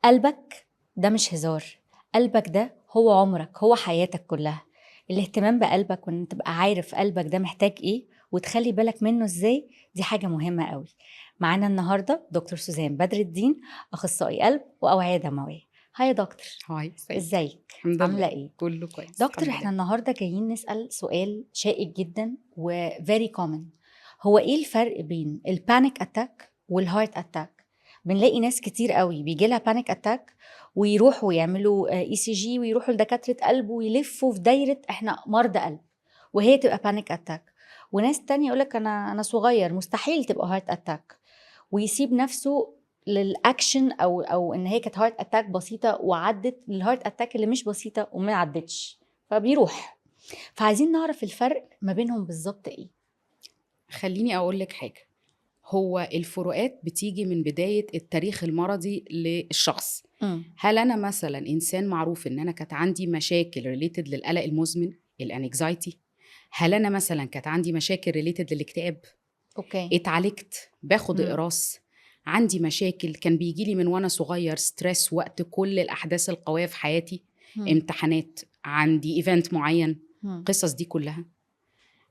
قلبك ده مش هزار، قلبك ده هو عمرك، هو حياتك كلها. الاهتمام بقلبك وان تبقى عارف قلبك ده محتاج ايه وتخلي بالك منه ازاي، دي حاجة مهمة قوي. معانا النهاردة دكتور سوزان بدر الدين، اخصائي قلب واوعية دموية. هاي يا دكتور. هاي ازيك؟ الحمد عاملة لله ايه؟ كله كويس دكتور، الحمد احنا لله. النهاردة جايين نسأل سؤال شائك جدا و very common. هو ايه الفرق بين البانيك اتاك والهارت اتاك؟ بنلاقي ناس كتير قوي بيجي لها بانيك اتاك ويروحوا يعملوا اي سي جي ويروحوا لدكاترة قلب ويلفوا في دايرة احنا مرضى قلب وهي تبقى بانيك اتاك، وناس تانية يقولك انا صغير مستحيل تبقى هارت اتاك، ويسيب نفسه للاكشن او ان هي كانت هارت اتاك بسيطه وعدت للهارت اتاك اللي مش بسيطه وما عدتش فبيروح. فعايزين نعرف الفرق ما بينهم بالظبط ايه. خليني اقول لك حاجه، هو الفروقات بتيجي من بدايه التاريخ المرضي للشخص. هل انا مثلا انسان معروف ان انا كانت عندي مشاكل ريليتد للقلق المزمن الانكزايتي؟ هل انا مثلا كانت عندي مشاكل ريليتد للاكتئاب؟ اوكي. اتعالجت باخد اقراص؟ عندي مشاكل كان بيجي لي من وانا صغير ستريس وقت كل الاحداث القويه في حياتي، امتحانات، عندي ايفنت معين، القصص دي كلها.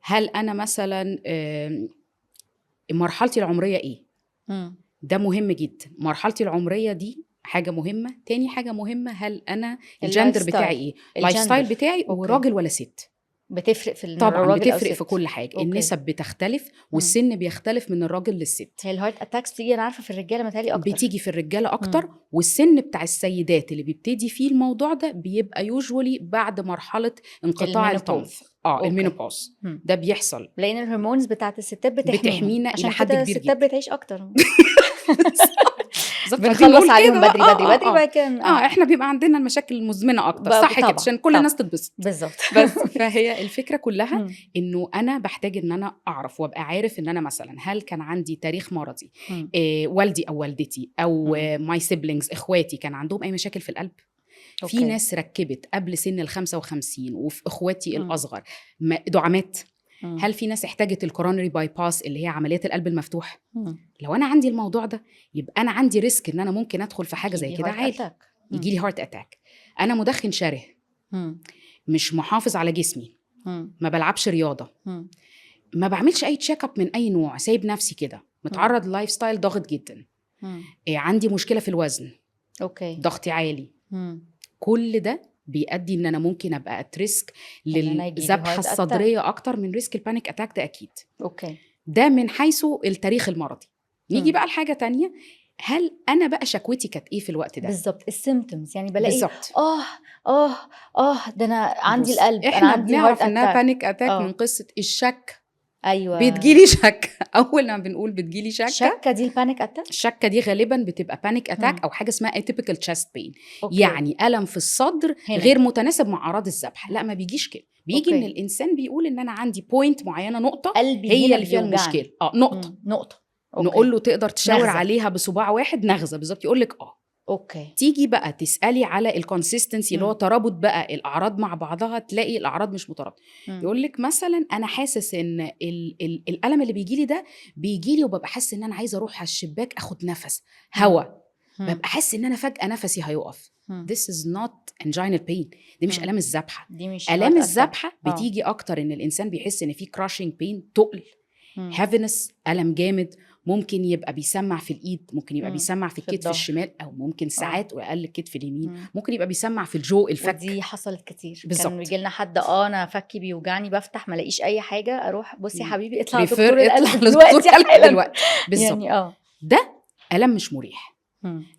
هل انا مثلا مرحلتي العمريه ايه؟ ده مهم جدا. مرحلتي العمريه دي حاجه مهمه. تاني حاجه مهمه، هل انا الجندر بتاعي ايه، اللايف ستايل بتاعي، وراجل ولا ست؟ بتفرق في طبعا الراجل بتفرق أو في كل حاجه. أوكي. النسب بتختلف والسن بيختلف من الراجل للست. هي الهارت اتاكس تيجي انا عارفه في الرجاله متهيألي اكتر، بتيجي في الرجاله اكتر. والسن بتاع السيدات اللي بيبتدي فيه الموضوع ده بيبقى يوجولي بعد مرحله انقطاع الطمث، المينوبوز. ده بيحصل لان الهرمونز بتاعت الستات بتحمينا عشان الى حد كده كبير الستات جدا. بتعيش اكتر. بنخلص عليهم بدري بعد كده احنا بيبقى عندنا المشاكل المزمنه اكتر، صح كده، عشان كل الناس تتبسط. بالظبط. بس فهي الفكره كلها انه انا بحتاج ان انا اعرف وابقى عارف ان انا مثلا هل كان عندي تاريخ مرضي، والدي او والدتي او ماي سيبلينجز اخواتي كان عندهم اي مشاكل في القلب. في ناس ركبت قبل سن ال55 وفي اخواتي الاصغر دعامات. هل في ناس احتاجت الكورونري باي باس اللي هي عمليات القلب المفتوح؟ لو انا عندي الموضوع ده يبقى انا عندي ريسك ان انا ممكن ادخل في حاجه زي كده عادي، يجي لي هارت اتاك. انا مدخن شره، مش محافظ على جسمي، ما بلعبش رياضه، ما بعملش اي تشيك اب من اي نوع، سايب نفسي كده، متعرض للايف ستايل ضاغط جدا، عندي مشكله في الوزن، ضغطي عالي، كل ده بيؤدي ان انا ممكن ابقى اتريسك للذبحه الصدريه اكتر من ريسك البانيك اتاك ده اكيد. ده من حيث التاريخ المرضي. نيجي بقى لحاجه تانية، هل انا بقى شكوتي كانت ايه في الوقت ده؟ بالظبط، السيمتومز يعني بلاقي ده انا عندي القلب، احنا عندي بنعرف انها بانيك اتاك من قصه الشك. ايوه، بتجيلي شك. اول ما بنقول بتجيلي شكه دي البانيك اتاك. الشكه دي غالبا بتبقى بانيك اتاك او حاجه اسمها اتيبيكال تشست بين، يعني الم في الصدر هنا. غير متناسب مع اعراض الذبح. لا، ما بيجيش كده، بيجي ان الانسان بيقول ان انا عندي بوينت معينه، نقطه قلبي هي اللي فيها المشكله. نقطه نقول له تقدر تشاور نغزة عليها بصباع واحد، نغزه بالظبط، يقول لك تيجي بقى تسالي على الكونسيستنسي اللي هو ترابط بقى الاعراض مع بعضها، تلاقي الاعراض مش مترابطه. يقول لك مثلا انا حاسس ان الالم اللي بيجي لي ده بيجي لي وببقى حاسس ان انا عايزه اروح على الشباك اخد نفس هواء، ببقى حاسس ان انا فجاه نفسي هيقف. This is not angina pain. دي مش الام الذبحه. الام الذبحه بتيجي اكتر ان الانسان بيحس ان في crushing pain، تقل، heaviness، الم جامد، ممكن يبقى بيسمع في الايد، ممكن يبقى بيسمع في الكتف الشمال، او ممكن ساعات واقل الكتف اليمين، ممكن يبقى بيسمع في الجو الفك. ودي حصلت كتير بالزبط. كان بيجي لنا حد انا فكي بيوجعني، بفتح ما الاقيش اي حاجه، اروح بصي يا حبيبي اطلع دكتور القلب دلوقتي حالا بالظبط. يعني ده الم مش مريح،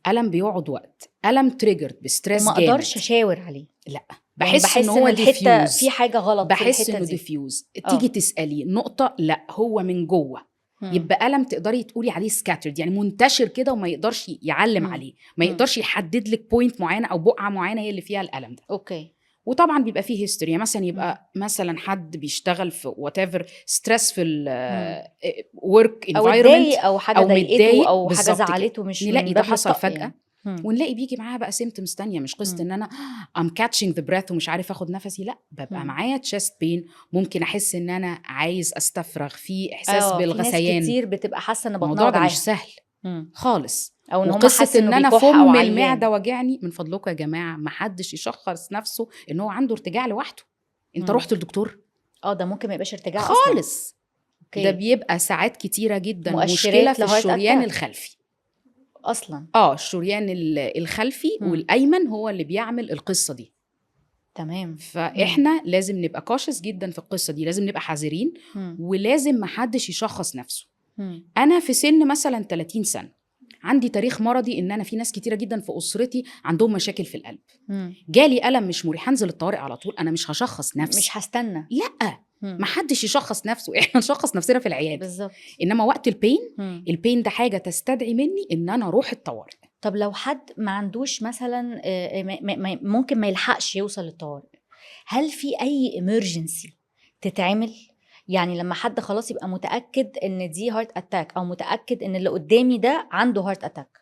الم بيقعد وقت، الم تريجرد بستريس جامد، وما اقدرش اشاور عليه. لا، بحس ان هو الحته في حاجه غلط، بحس انه ديفيوز. تيجي تسالي نقطه، لا هو من جوه. يبقى ألم تقدري تقولي عليه سكاترد، يعني منتشر كده وما يقدرش يعلم عليه، ما يقدرش يحدد لك بوينت معينه او بقعه معينه هي اللي فيها الألم ده. وطبعا بيبقى فيه هيستوري، مثلا يبقى مثلا حد بيشتغل في whatever stressful work environment او حاجه ضايقته او حاجه زعلته، مش نلاقي ده حصل فجأة. ونلاقي بيجي معاها بقى سيمتومز تانية، مش قصة ان انا I'm catching the breath ومش عارف اخد نفسي، لا، ببقى معايا chest pain، ممكن احس ان انا عايز استفرغ، في احساس بالغثيان. في ناس كتير بتبقى حاسه ان بطنها وجعاها، الموضوع ده مش سهل. خالص. او ان هم وقصه حاسين ان انه انا بيكح او فم عيان. المعده وجعني، من فضلكم يا جماعه ما حدش يشخص نفسه ان هو عنده ارتجاع لوحده. انت رحت للدكتور؟ ده ممكن ما يبقاش ارتجاع اصلا خالص. اوكي. ده بيبقى ساعات كتيره جدا مشكله مؤشرات في لهارت الشريان اتاك الخلفي. اصلا الشريان الخلفي والايمن هو اللي بيعمل القصه دي. تمام. فاحنا لازم نبقى كاشس جدا في القصه دي، لازم نبقى حذرين، ولازم محدش يشخص نفسه. انا في سن مثلا 30 سنه عندي تاريخ مرضي، ان انا في ناس كتيره جدا في اسرتي عندهم مشاكل في القلب. جالي الم مش مريح، هنزل الطوارئ على طول، انا مش هشخص نفسي، مش هستنى. لا، محدش يشخص نفسه، احنا نشخص نفسنا في العياده بالظبط. انما وقت البين ده حاجه تستدعي مني ان انا اروح الطوارئ. طب لو حد ما عندوش مثلا ممكن ما يلحقش يوصل للطوارئ، هل في اي emergency تتعمل؟ يعني لما حد خلاص يبقى متأكد ان دي هارت اتاك، او متأكد ان اللي قدامي ده عنده هارت اتاك،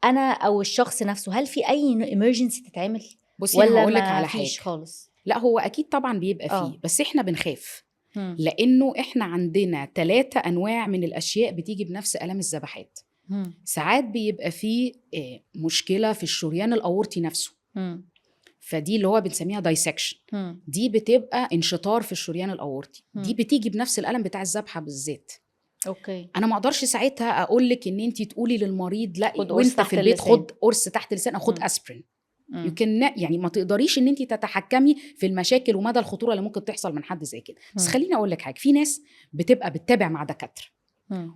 انا او الشخص نفسه، هل في اي emergency تتعمل؟ بصي انا ولا هقول لك ما على فيش حاجه. خالص؟ لا هو اكيد طبعا بيبقى فيه، بس احنا بنخاف لانه احنا عندنا 3 انواع من الاشياء بتيجي بنفس الام الذبحات. ساعات بيبقى فيه مشكله في الشريان الاورطي نفسه، فدي اللي هو بنسميها دايسكشن، دي بتبقى انشطار في الشريان الاورطي، دي بتيجي بنفس الالم بتاع الذبحه بالذات. اوكي. انا ما اقدرش ساعتها اقول لك ان انت تقولي للمريض لا وانت في البيت خد قرص تحت اللسان او خد اسبرين. يمكن يعني ما تقدريش ان انت تتحكمي في المشاكل ومدى الخطوره اللي ممكن تحصل من حد زي كده. بس خليني اقول لك حاجه، في ناس بتبقى بتتابع مع دكاتره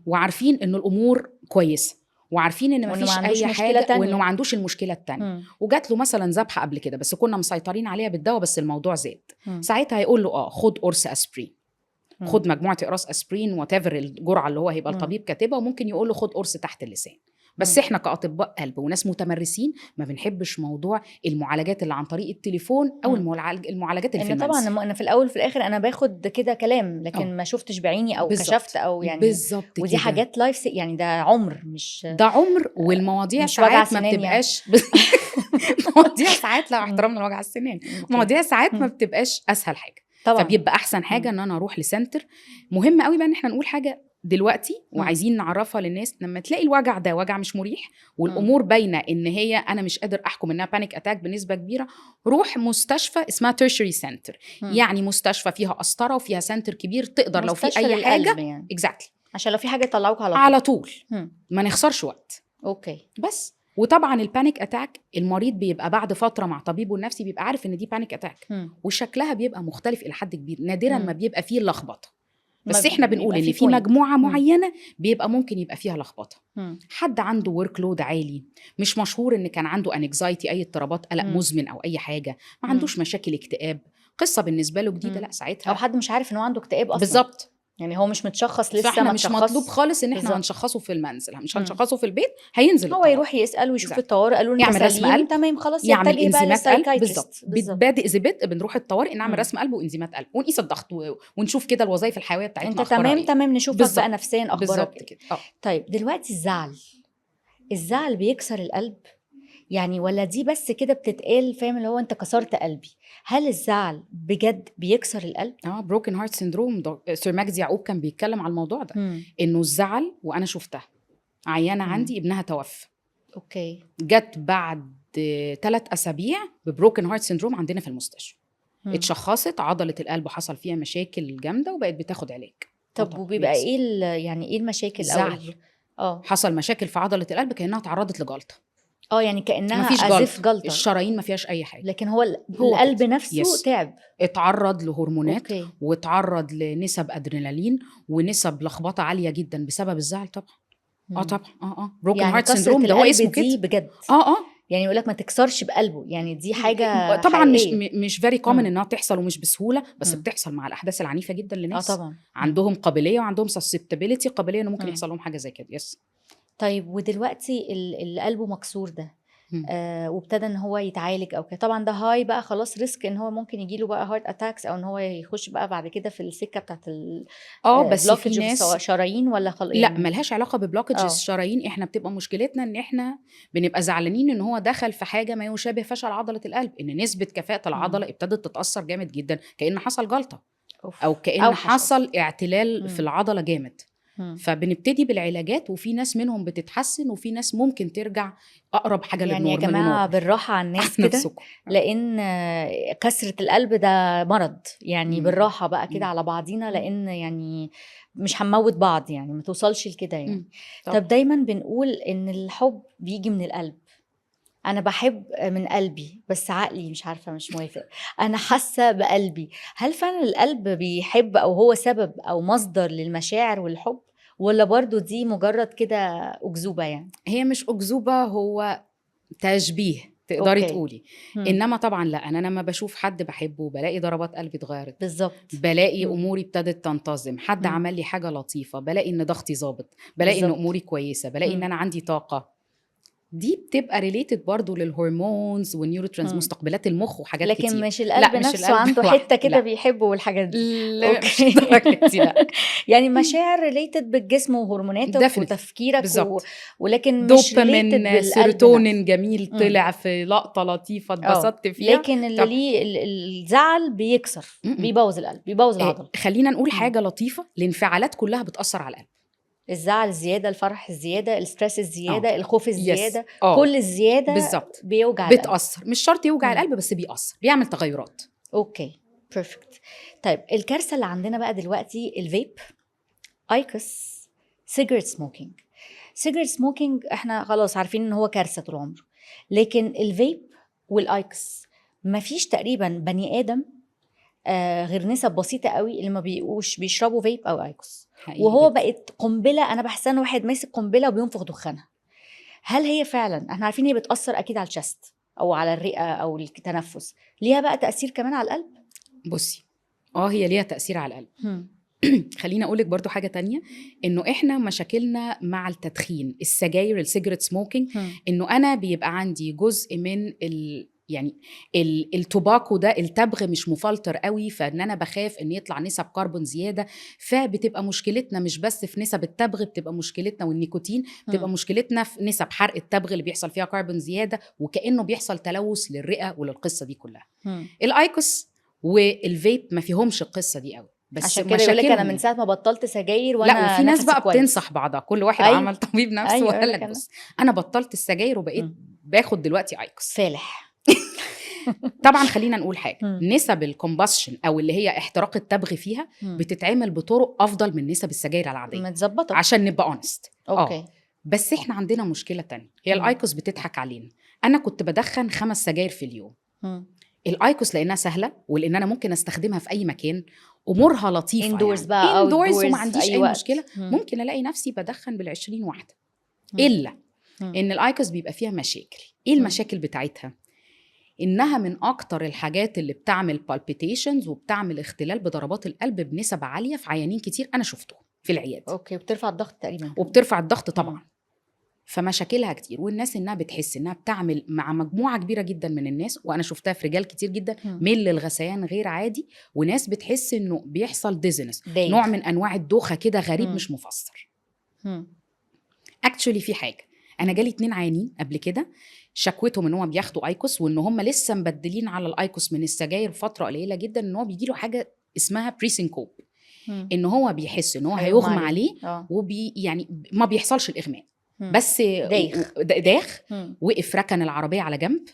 وعارفين ان الامور كويسه، وعارفين ان ما فيش اي حاجه، وانه ما عندوش المشكله التانية، وجات له مثلا ذبحه قبل كده بس كنا مسيطرين عليها بالدواء بس الموضوع زاد، ساعتها هيقول له خد قرص اسبرين، خد مجموعه اقراص اسبرين واتيفر الجرعه اللي هو هيبقى الطبيب كاتبها، وممكن يقول له خد قرص تحت اللسان. بس احنا كاطباء قلب وناس متمرسين ما بنحبش موضوع المعالجات اللي عن طريق التليفون او المعالجات اللي في المنزل. طبعا انا في الاول وفي الاخر انا باخد كده كلام، لكن ما شفتش بعيني او بالزبط. كشفت او يعني بالظبط. ودي كده. حاجات لايف، يعني ده عمر، مش ده عمر، والمواضيع ساعات ما بتبقاش مواضيع ساعات لو احترامنا لوجع السنان، مواضيع ساعات ما بتبقاش اسهل حاجه طبعا. فبيبقى احسن حاجه ان انا اروح لسنتر. مهم قوي بقى ان احنا نقول حاجه دلوقتي وعايزين نعرفها للناس، لما تلاقي الوجع ده وجع مش مريح والامور باينه ان هي انا مش قادر احكم انها بانيك اتاك بنسبه كبيره، روح مستشفى اسمها تيرشري سنتر، يعني مستشفى فيها قسطره وفيها سنتر كبير تقدر لو في اي حاجه يعني. اكزاكتلي عشان لو في حاجه يطلعوك على طول ما نخسرش وقت. اوكي. بس وطبعا البانيك اتاك المريض بيبقى بعد فتره مع طبيبه النفسي بيبقى عارف ان دي بانيك اتاك، وشكلها بيبقى مختلف الى حد كبير، نادرا ما بيبقى فيه لخبطه، بس احنا بنقول ان في مجموعه معينه بيبقى ممكن يبقى فيها لخبطه. حد عنده ورك لود عالي، مش مشهور ان كان عنده انكزايتي، اي اضطرابات قلق مزمن او اي حاجه، ما عندوش مشاكل اكتئاب، قصه بالنسبه له جديده، لا ساعتها او حد مش عارف ان هو عنده اكتئاب اصلا. بالظبط، يعني هو مش متشخص لسه، فاحنا مش مطلوب خالص ان احنا هنشخصه في المنزل، مش هنشخصه في البيت، هينزل هو يروح يسال ويشوف الطوارئ، قالوا له يعمل رسم قلب، تمام خلاص، يعمل يتجه بقى للسايكايترست. بادئ زبد بنروح الطوارئ نعمل رسم قلب وانزيمات قلب ونقيس الضغط ونشوف كده الوظائف الحيويه بتاعتنا انت تمام نشوفك بقى نفسيا اخبارك كده. طيب دلوقتي الزعل بيكسر القلب يعني، ولا دي بس كده بتتقال فاهم اللي هو انت كسرت قلبي؟ هل الزعل بجد بيكسر القلب؟ بروكن هارت سيندروم، سير مجدي يعقوب كان بيتكلم على الموضوع ده، انه الزعل، وانا شفتها عيانه عندي ابنها توفى، اوكي، جت بعد 3 أسابيع ببروكن هارت سيندروم عندنا في المستشفى، اتشخصت عضله القلب وحصل فيها مشاكل جامده وبقت بتاخد علاج. طب وبيبقى ايه يعني ايه المشاكل؟ الزعل حصل مشاكل في عضله القلب كانها تعرضت لجلطه، يعني كانها ازف جلطه، الشرايين ما فيهاش اي حاجه، لكن هو القلب نفسه تعب، اتعرض لهرمونات واتعرض لنسب ادرينالين ونسب لخبطه عاليه جدا بسبب الزعل طبعا. طبعا بروكن هارت سيندروم ده هو اسمه كده بجد. يعني يقول لك ما تكسرش بقلبه، يعني دي حاجه طبعا حقيقية. مش فيري كومن انها تحصل ومش بسهوله، بس بتحصل مع الاحداث العنيفه جدا لناس طبعا عندهم قابليه وعندهم سسبتابيليتي، قابليه انه ممكن يحصل لهم حاجه زي كده. طيب ودلوقتي اللي قلبه مكسور ده وابتدى ان هو يتعالج او كده، طبعا ده هاي بقى خلاص ريسك ان هو ممكن يجيله بقى هارت اتاكس، او ان هو يخش بقى بعد كده في السكه بتاعت بس في ناس شرايين ولا لا ملهاش علاقه ببلوكج الشرايين، احنا بتبقى مشكلتنا ان احنا بنبقى زعلانين ان هو دخل في حاجه ما يشابه فشل عضله القلب، ان نسبه كفاءه العضله ابتدت تتاثر جامد جدا، كأن حصل جلطه او كأن حصل اعتلال في العضله جامد، فبنبتدي بالعلاجات، وفي ناس منهم بتتحسن وفي ناس ممكن ترجع اقرب حاجه يعني يا للنورمال. جماعة بالراحة على الناس كده، نفسكم. لأن كسرة القلب ده مرض، يعني بالراحة بقى كده مم. على بعضينا، لأن يعني مش هنموت بعض، يعني ما توصلش لكده يعني. طبعا. طب دايما بنقول إن الحب بيجي من القلب. أنا بحب من قلبي، بس عقلي مش عارفة، مش موافق. أنا حاسة بقلبي. هل فعلا القلب بيحب، أو هو سبب أو مصدر للمشاعر والحب، ولا برضو دي مجرد كده أكذوبة يعني؟ هي مش أكذوبة، هو تشبيه تقدري أوكي. تقولي. انما طبعا لا، انا لما بشوف حد بحبه بلاقي ضربات قلبي اتغيرت، بالظبط. بلاقي اموري ابتدت تنتظم، حد عمل لي حاجه لطيفه بلاقي ان ضغطي ظابط، بلاقي ان بالظبط. اموري كويسه، بلاقي ان انا عندي طاقه. دي بتبقى ريليتد برضو للهرمونز والنيورو مستقبلات المخ وحاجات لكن كتير. مش لا القلب مش نفسه القلب عنده لوحده، حتة كده لا بيحبه والحاجات دي. لا مش اوكي. الدرجة دي، لا. يعني مشاعر ريليتد بالجسم وهرموناتك Definitely. وتفكيرك بالظبط. ولكن مش ريليتد دوبامين، بالقلب سيروتونين نفسه. جميل طلع في لقطة لطيفة اتبسطت فيها. لكن اللي طب ليه الزعل بيكسر، بيبوظ القلب، بيبوظ العضله. خلينا نقول حاجة لطيفة، الانفعالات كلها بتأثر على القلب. الزعل الزياده، الفرح الزياده، الستريس الزياده، الخوف الزياده، يس. كل الزياده بالظبط بيوجع القلب. بتأثر، مش شرط يوجع القلب بس بيأثر، بيعمل تغيرات. اوكي بيرفكت. طيب الكارثه اللي عندنا بقى دلوقتي الفيب، ايكوس، سيجرت سموكينج. سيجرت سموكينج احنا خلاص عارفين ان هو كارثه طول عمره، لكن الفيب والايكوس مفيش تقريبا بني ادم غير نسب بسيطه قوي اللي ما بيبقوش بيشربوا فيب او ايكوس، وهو جدا. بقت قنبله. انا بحس ان واحد ماسك قنبله وبينفخ دخانها. هل هي فعلا، احنا عارفين هي بتاثر اكيد على الشست او على الرئه او التنفس، ليها بقى تاثير كمان على القلب؟ بصي هي ليها تأثير على القلب. خلينا أقولك برضو حاجة تانية، إنه إحنا مشاكلنا مع التدخين، السجاير، السيجرت سموكينج، إنه أنا بيبقى عندي جزء من يعني التوباكو ده، التبغ مش مفلتر قوي، فان انا بخاف ان يطلع نسب كربون زياده، فبتبقى مشكلتنا مش بس في نسب التبغ، بتبقى مشكلتنا والنيكوتين، بتبقى مشكلتنا في نسب حرق التبغ اللي بيحصل فيها كربون زياده، وكانه بيحصل تلوث للرئه وللقصه دي كلها. الايكوس والفيب ما فيهمش القصه دي قوي، بس عشان كده يقول لك انا من ساعه ما بطلت سجاير وانا لا، وفي ناس بقى كويس. بتنصح بعضها، كل واحد عمل طبيب نفسه وقال لك بص انا بطلت السجاير وبقيت باخد دلوقتي ايكوس فالح. طبعا خلينا نقول حاجه، نسب الكومباشن او اللي هي احتراق التبغ فيها بتتعمل بطرق افضل من نسب السجاير العاديه، متظبطه عشان نبقى اونست. اوكي. بس احنا عندنا مشكله تانية، هي الايكوس بتضحك علينا. انا كنت بدخن 5 سجاير في اليوم. الايكوس لانها سهله، ولان انا ممكن استخدمها في اي مكان، امورها لطيفه اندورز يعني. بقى اندورز وما عنديش اي وقت. مشكله. ممكن الاقي نفسي بدخن بال20 واحده. الا ان الايكوس بيبقى فيها مشاكل. ايه المشاكل بتاعتها؟ إنها من أكتر الحاجات اللي بتعمل palpitations وبتعمل اختلال بضربات القلب بنسب عالية في عيانين كتير أنا شفته في العيادة. أوكي. وبترفع الضغط تقريبا. وبترفع الضغط طبعا. فمشاكلها كتير، والناس إنها بتحس إنها بتعمل مع مجموعة كبيرة جدا من الناس، وأنا شفتها في رجال كتير جدا، ميل للغثيان غير عادي، وناس بتحس إنه بيحصل ديزنس، نوع من أنواع الدوخة كده غريب مش مفسر. actually في حاجة، أنا جالي 2 عيانين قبل كده شكوتهم ان هم بياخدوا ايكوس، وان هم لسه مبدلين على الايكوس من السجاير فتره قليله جدا، ان هو بيجي له حاجه اسمها بريسينكوب، ان هو بيحس ان هو هيغمى عليه يعني ما بيحصلش الاغماء بس داخ وقف ركن العربيه على جنب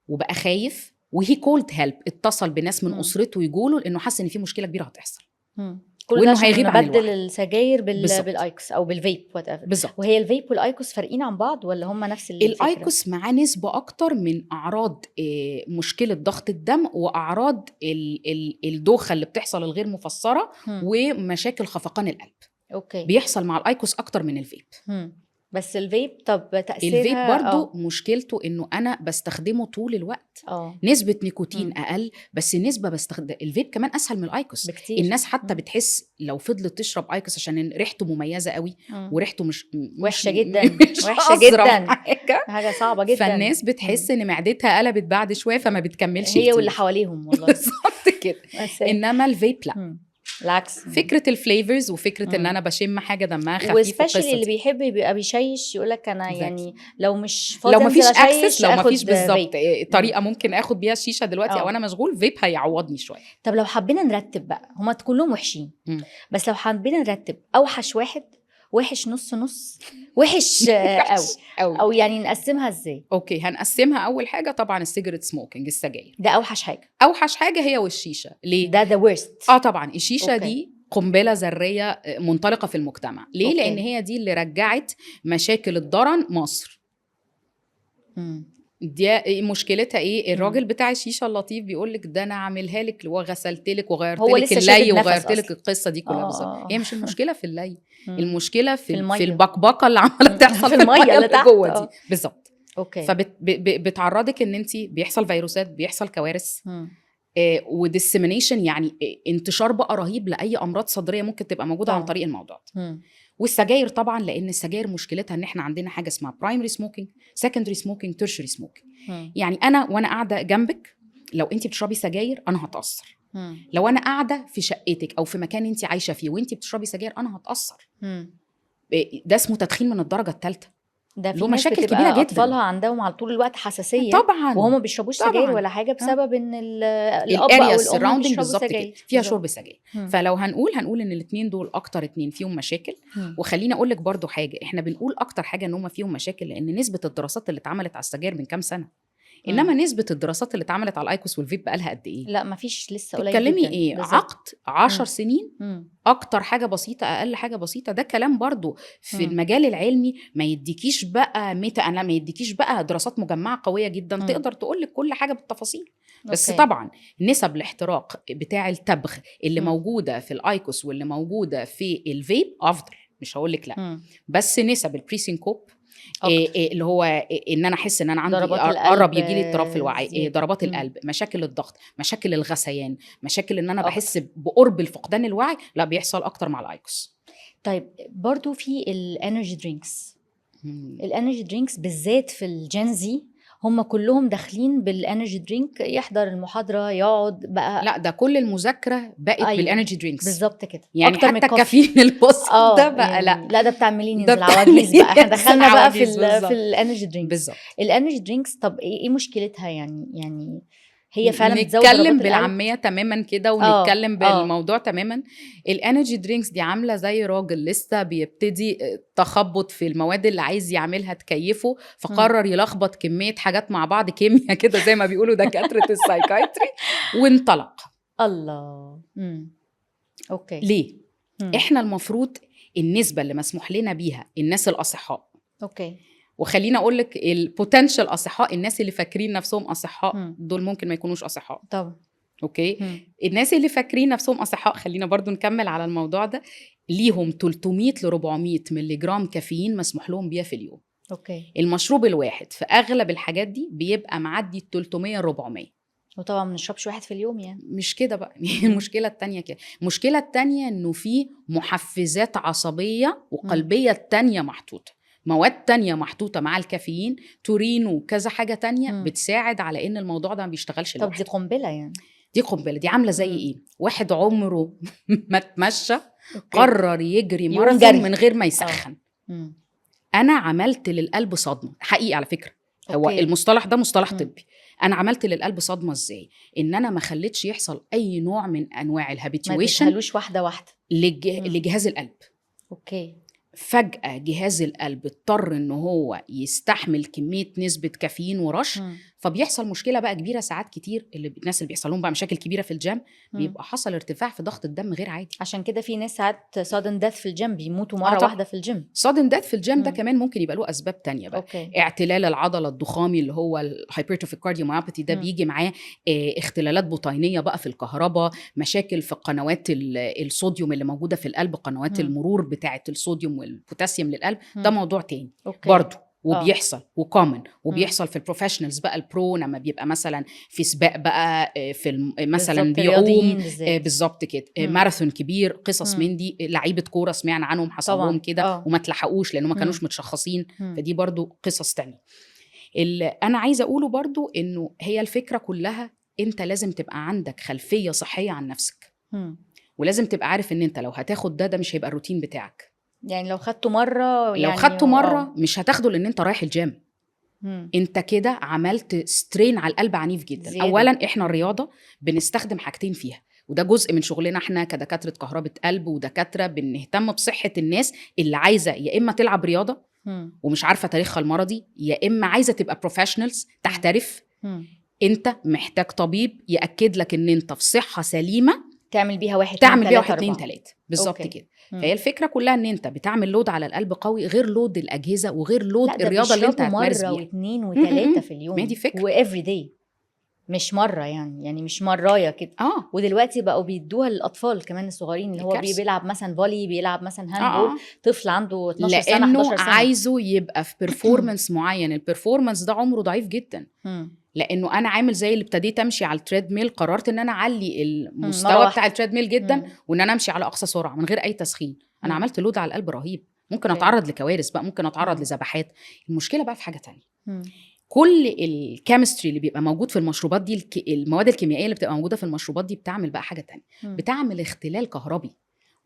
وبقى خايف، وهي كولد هيلب، اتصل بناس من اسرته يقولوا لانه حس ان في مشكله كبيره هتحصل. كل ده عشان نبدل السجاير بالايكوس او بالفيب وات ايفر. وهي الفيب والايكوس فارقين عن بعض ولا هم نفس الفكره؟ الايكوس معاه نسبه اكتر من اعراض مشكله ضغط الدم واعراض الدوخه اللي بتحصل الغير مفسره ومشاكل خفقان القلب. اوكي. بيحصل مع الايكوس اكتر من الفيب. بس الفيب طب تأثيرها؟ الفيب برضو مشكلته انه انا بستخدمه طول الوقت. نسبة نيكوتين اقل، بس النسبة بستخدم الفيب كمان اسهل من الايكوس بكتير. الناس حتى بتحس لو فضلت تشرب ايكوس عشان ريحته مميزة قوي وريحته مش وحشة جدا، وحشة جدا، حاجة صعبة جدا، فالناس بتحس ان معدتها قلبت بعد شوية فما بتكملش هي كتير. واللي حواليهم والله. بالظبط كده. انما الفيب لا. العكس. فكره الفليفرز وفكره ان انا بشم حاجه دمها خفيف وسبيشالي اللي دي. بيحب يبقى بيشيش يقول لك انا Exactly. يعني لو مش فاضي لو مفيش انزل اكسس، اشيش لو اخد مفيش بالظبط فيب. طريقه ممكن اخد بيها الشيشه دلوقتي او انا مشغول، فيب هيعوضني شويه. طب لو حبينا نرتب بقى، هما كلهم وحشين بس لو حبينا نرتب اوحش واحد، وحش نص نص، وحش قوي، او يعني نقسمها ازاي؟ اوكي، هنقسمها. اول حاجه طبعا السيجرت سموكينج، السجاير، ده اوحش حاجه. اوحش حاجه هي والشيشه. ليه؟ ده ذا ورست. طبعا الشيشه أوكي. دي قنبله ذريه منطلقه في المجتمع. ليه؟ أوكي. لان هي دي اللي رجعت مشاكل الضرن مصر. دي مشكلتها ايه؟ الراجل بتاع الشيشه اللطيف بيقول لك ده انا عاملها لك وغسلت لك وغيرت لك اللي وغيرت لك القصه دي كلها. بالظبط. هي مش المشكله في اللي، المشكله في البقبقه اللي عماله تحصل في الميه اللي جوه دي. بالظبط. اوكي. فبتعرضك ان انت بيحصل فيروسات، بيحصل كوارث، وديسيمينيشن، يعني انتشار بقى رهيب لاي امراض صدريه ممكن تبقى موجوده عن طريق الموضوع ده. والسجاير طبعا، لان السجاير مشكلتها ان احنا عندنا حاجه اسمها برايمري سموكينج، سكندري سموكينج، تيرشري سموكينج. يعني انا وانا قاعده جنبك لو انت بتشربي سجاير انا هتاثر. لو انا قاعده في شقتك او في مكان انت عايشه فيه وانت بتشربي سجاير انا هتاثر. ده اسمه تدخين من الدرجه الثالثه. ده في مشاكل كبيره جدا. اطفالها عندهم على طول الوقت حساسيه طبعا وهم ما بيشربوش سجاير ولا حاجه بسبب ان الاب او الام بيشربوا سجاير فيها شرب سجاير. فلو هنقول ان الاثنين دول اكتر اثنين فيهم مشاكل. وخليني اقول لك برضو حاجه، احنا بنقول اكتر حاجه ان هم فيهم مشاكل لان نسبه الدراسات اللي اتعملت على السجاير من كام سنه، انما نسبه الدراسات اللي اتعملت على الايكوس والفيب بقى لها قد ايه؟ لا مفيش، لسه قليل جدا. تتكلمي ايه؟ بالزبط. عقد 10 سنين. اكتر حاجه بسيطه، اقل حاجه بسيطه. ده كلام برضو في المجال العلمي ما يديكيش بقى ما يديكيش بقى دراسات مجمعه قويه جدا تقدر تقول لك كل حاجه بالتفاصيل. بس طبعا نسب الاحتراق بتاع التبغ اللي موجوده في الايكوس واللي موجوده في الفيب افضل، مش هقول لك لا. بس نسب البريسينكوب اللي هو ان انا احس ان انا عندي قرب يجي لي اضطراب في الوعي، ضربات القلب، مشاكل الضغط، مشاكل الغثيان، مشاكل ان انا بحس بقرب الفقدان الوعي، لا بيحصل اكتر مع الايكوس. طيب برضو في الانرجي درينكس. الانرجي درينكس بالذات في الجنزي هم كلهم داخلين بالانرجي درينك، يحضر المحاضره يقعد بقى. لا ده كل المذاكره بقت بالانرجي درينكس بالظبط كده، يعني حتى الكافيين البسيط ده بقى يعني لا ده بتاع ميلينيالز العواجيز بقى. احنا دخلنا بقى في الانرجي درينكس. بالظبط. الانرجي درينكس طب ايه مشكلتها يعني هي فعلا بتزود نتكلم بالعاميه تماما كده ونتكلم بالموضوع تماما. الانرجي درينكس دي عامله زي راجل لسه بيبتدي تخبط في المواد اللي عايز يعملها تكيفه، فقرر يلخبط كميه حاجات مع بعض، كيمياء كده زي ما بيقولوا دكاتره السايكايتري، وانطلق. الله. اوكي. ليه؟ احنا المفروض النسبه اللي مسموح لنا بيها الناس الاصحاء، اوكي، وخلينا اقول لك البوتنشال اصحاء، الناس اللي فاكرين نفسهم اصحاء دول ممكن ما يكونوش اصحاء طبعا. اوكي. الناس اللي فاكرين نفسهم اصحاء، خلينا برضو نكمل على الموضوع ده، ليهم 300 ل 400 ملي جرام كافيين مسموح لهم بيها في اليوم. اوكي. المشروب الواحد في اغلب الحاجات دي بيبقى معدي 300 400. وطبعا ما نشربش واحد في اليوم يعني. مش كده بقى. المشكله التانية كده، المشكله التانية انه في محفزات عصبيه وقلبيه التانية محطوطه، مواد تانية محطوطة مع الكافيين، تورين وكذا حاجة تانية بتساعد على ان الموضوع ده ما بيشتغلش لوحده. طب دي قنبلة يعني. دي قنبلة. دي عاملة زي ايه؟ واحد عمره ما تمشى قرر يجري ماراثون من غير ما يسخن. انا عملت للقلب صدمة حقيقي على فكرة. هو المصطلح ده مصطلح طبي. انا عملت للقلب صدمة ازاي؟ ان انا ما خليتش يحصل اي نوع من انواع الهابيتويشن، ما تخلوش واحدة لجهاز القلب. اوكي. فجأة جهاز القلب اضطر ان هو يستحمل كمية نسبة كافيين ورش، فبيحصل مشكلة بقى كبيرة. ساعات كتير الناس اللي بيحصل لهم بقى مشاكل كبيرة في الجيم بيبقى حصل ارتفاع في ضغط الدم غير عادي. عشان كده في ناس ساعات sudden death في الجيم بيموتوا مرة واحدة في الجيم. sudden death في الجيم ده كمان ممكن يبقى له أسباب تانية بقى. اعتلال العضلة الضخامي اللي هو الهايبرتروفيك كارديوميوباثي ده بيجي معاه اختلالات بطينية بقى في الكهرباء، مشاكل في قنوات الصوديوم اللي موجودة في القلب، قنوات المرور بتاعة الصوديوم والبوتاسيوم للقلب. ده موضوع تاني برضو وبيحصل وكومن وبيحصل في البروفيشنالز بقى، البرو لما بيبقى مثلا في سباق بقى في مثلا بيعوم بالظبط كده ماراثون كبير، قصص من دي. لعيبه كوره سمعنا عنهم حصل لهم كده وما تلحقوش لانه ما كانوش متشخصين، فدي برضو قصص تانية. اللي انا عايزه اقوله برضو انه هي الفكره كلها انت لازم تبقى عندك خلفيه صحيه عن نفسك، ولازم تبقى عارف ان انت لو هتاخد ده مش هيبقى الروتين بتاعك. يعني لو خدته مره لو يعني خدته مره مش هتاخده لان انت رايح الجيم. مم. انت كده عملت سترين على القلب عنيف جدا. زيادة. اولا احنا الرياضه بنستخدم حاجتين فيها، وده جزء من شغلنا احنا كدكاتره كهرباء قلب ودكاتره بنهتم بصحه الناس اللي عايزه يا اما تلعب رياضه مم. ومش عارفه تاريخها المرضي، يا اما عايزه تبقى بروفيشنالز تحترف. مم. انت محتاج طبيب ياكد لك ان انت في صحه سليمه تعمل بيها 1 تعمل بيها 1 2 2 3 3 بالظبط أوكي. كده. مم. فهي الفكره كلها ان انت بتعمل لود على القلب قوي غير لود الاجهزه وغير لا لود ده الرياضه اللي انت بيشربوا هتمارس مرة بيها. و2 و3 في ما اليوم دي فكره. وافري داي، مش مرة يعني مش مراية كده. ودلوقتي بقوا بيدوها للأطفال كمان الصغيرين اللي هو كارثة. بيلعب مثلا فولي، بيلعب مثلا هاندبول، طفل عنده 12 سنة لانه 11 سنة عايزه يبقى في بيرفورمانس معين. البيرفورمانس ده عمره ضعيف جدا، لانه انا عامل زي اللي ابتديت امشي على التريد ميل، قررت ان انا اعلي مرة المستوى واحدة. بتاع التريد ميل جدا وان انا امشي على اقصى سرعه من غير اي تسخين. انا عملت لود على القلب رهيب، ممكن أوكي. اتعرض لكوارث بقى، ممكن اتعرض لذبحات. المشكله بقى في حاجه تانية. مم. كل الكيمستري اللي بيبقى موجود في المشروبات دي، المواد الكيميائيه اللي بتبقى موجوده في المشروبات دي بتعمل بقى حاجه تانية. بتعمل اختلال كهربي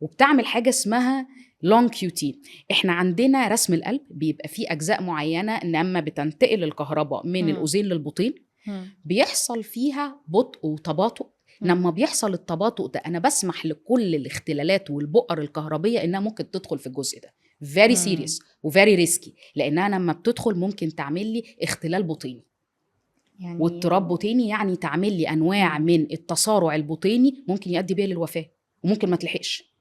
وبتعمل حاجه اسمها لونج كيو تي. احنا عندنا رسم القلب بيبقى فيه اجزاء معينه لما بتنتقل الكهرباء من الاذين للبطين بيحصل فيها بطء وتباطؤ. لما بيحصل التباطؤ ده انا بسمح لكل الاختلالات والبؤر الكهربيه انها ممكن تدخل في الجزء ده. very serious و very risky، لانها لما بتدخل ممكن تعمل لي اختلال بطيني يعني واضطراب بطيني، يعني تعمل لي انواع من التصارع البطيني ممكن يؤدي بيها للوفاه وممكن ما تلحقش.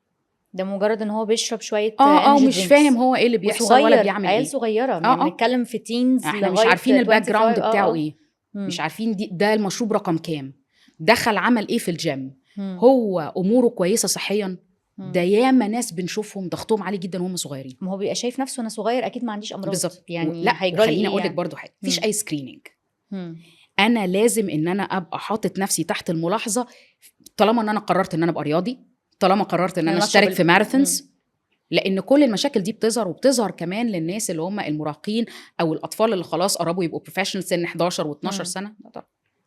ده مجرد ان هو بيشرب شويه مش فاهم هو ايه اللي بيحصل ولا بيعمل عيال ايه. صغيره يعني بنتكلم في تينز احنا مش عارفين الباك جراوند بتاعه ايه. مش عارفين ده المشروب رقم كام، دخل عمل ايه في الجيم، هو اموره كويسه صحيا. ده ياما ناس بنشوفهم ضغطهم عالي جدا وهم صغيرين. ما هو بيبقى شايف نفسه انا صغير اكيد ما عنديش امراض بالظبط. يعني لا خليني اقول لك يعني. برضو حاجه، مفيش اي سكريننج. انا لازم ان انا ابقى حاطط نفسي تحت الملاحظه طالما ان انا قررت ان انا ابقى رياضي، طالما قررت ان انا اشترك في ماراثونز. لان كل المشاكل دي بتظهر، وبتظهر كمان للناس اللي هم المراهقين او الاطفال اللي خلاص قربوا يبقوا بروفيشنال سن 11 و12 سنه.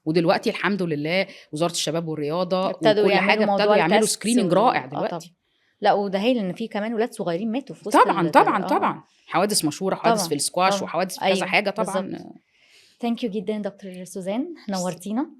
ودلوقتي الحمد لله وزاره الشباب والرياضه وكل حاجه ابتدوا يعملوا سكريننج رائع دلوقتي. لا وده هايل ان في كمان ولاد صغيرين ماتوا في وسط طبعا حوادث مشهوره، حوادث في السكواش وحوادث في كذا حاجه طبعا. ثانك يو جدا دكتور سوزان، نورتينا.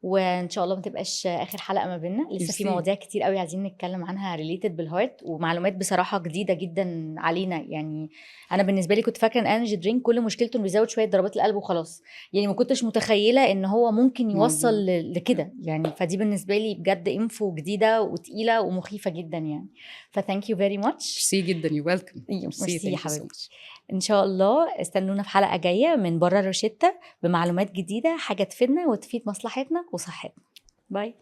وان شاء الله ما تبقاش اخر حلقه ما بيننا، لسه في مواضيع كتير قوي عايزين نتكلم عنها ريليتد بالهارت، ومعلومات بصراحه جديده جدا علينا. يعني انا بالنسبه لي كنت فاكره ان انرجي درينك كل مشكلته انه بيزود شويه ضربات القلب وخلاص، يعني ما كنتش متخيله ان هو ممكن يوصل لكده يعني. فدي بالنسبه لي بجد انفو جديده وتقيله ومخيفه جدا يعني. فثانك يو فيري ماتش. ميرسي جدا. يو ويلكم. ميرسي يا حبيبتي. ان شاء الله استنونا في حلقه جايه من بره الروشته بمعلومات جديده، حاجه تفيدنا وتفيد مصلحتنا وصحتنا. باي.